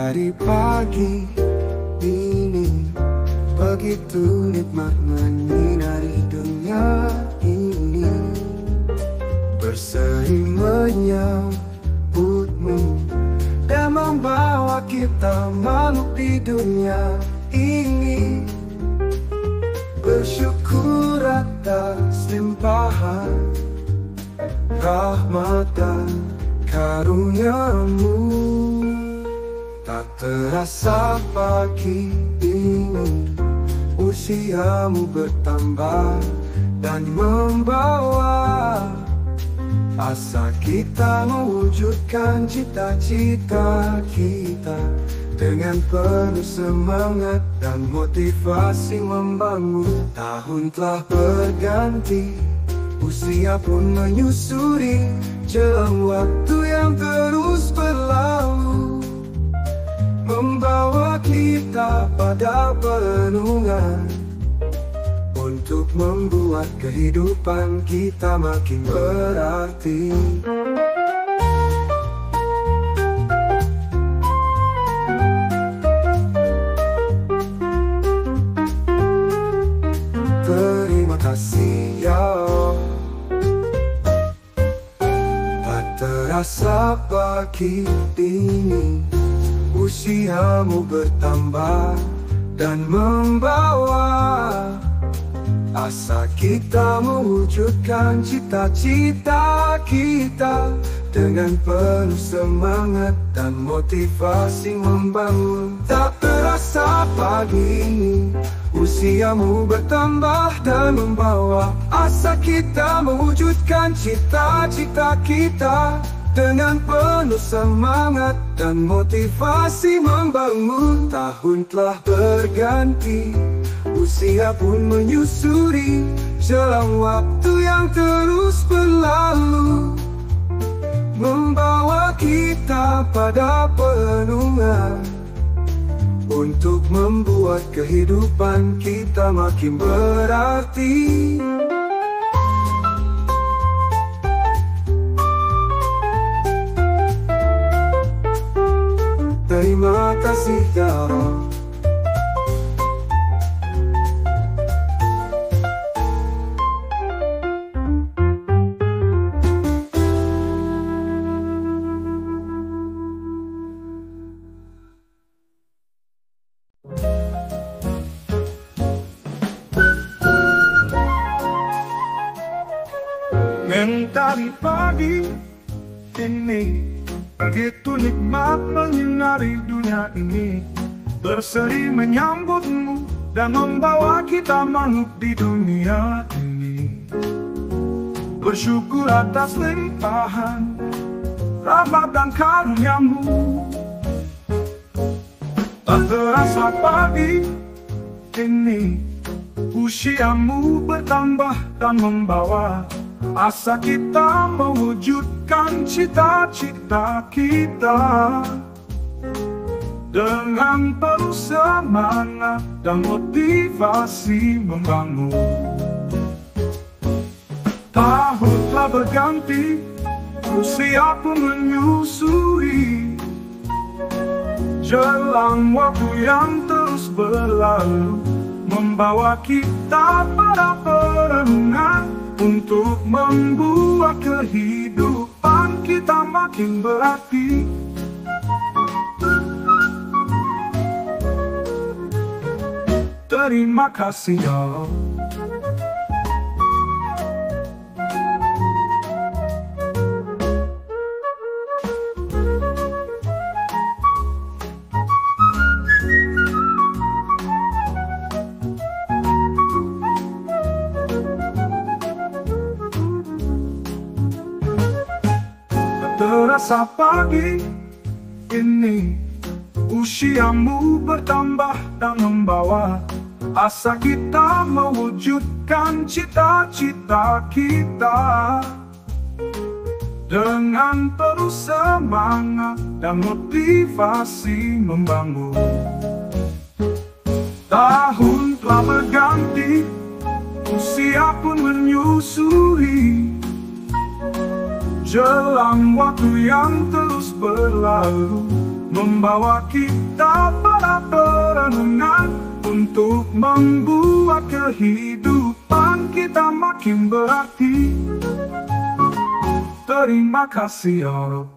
Mentari pagi ini begitu nikmat menyinari dunia ini, berseri menyambutmu dan membawa kita makhluk di dunia ini. Bersyukur atas limpahan rahmat dan karuniamu. Tak terasa pagi ini usiamu bertambah dan membawa asa kita mewujudkan cita-cita kita dengan penuh semangat dan motivasi membangun. Tahun telah berganti, usia pun menyusuri, jelang waktu yang terus berlalu, membawa kita pada perenungan untuk membuat kehidupan kita makin berarti. Terima kasih ya Allah. Tak terasa pagi ini usiamu bertambah dan membawa asa kita mewujudkan cita-cita kita dengan penuh semangat dan motivasi membangun. Tak terasa pagi ini usiamu bertambah dan membawa asa kita mewujudkan cita-cita kita dengan penuh semangat dan motivasi membangun. Tahun telah berganti, usia pun menyusuri, jelang waktu yang terus berlalu, membawa kita pada perenungan untuk membuat kehidupan kita makin berarti. Terima kasih ya Allah. Mentari pagi ini begitu nikmat menyinari dunia ini, berseri menyambutmu dan membawa kita makhluk di dunia ini. Bersyukur atas limpahan rahmat dan karuniamu. Tak terasa pagi ini usiamu bertambah dan membawa asa kita mewujudkan cita-cita kita dengan penuh semangat dan motivasi membangun. Tahun telah berganti, usia pun menyusuri, jelang waktu yang terus berlalu, membawa kita pada perenungan untuk membuat kehidupan kita makin berarti. Terima kasih ya Allah. Terasa pagi ini usiamu bertambah dan membawa asa kita mewujudkan cita-cita kita dengan penuh semangat dan motivasi membangun. Tahun telah berganti, usia pun menyusuri, jelang waktu yang terus berlalu, membawa kita pada perenungan untuk membuat kehidupan kita makin berarti. Terima kasih ya Rob.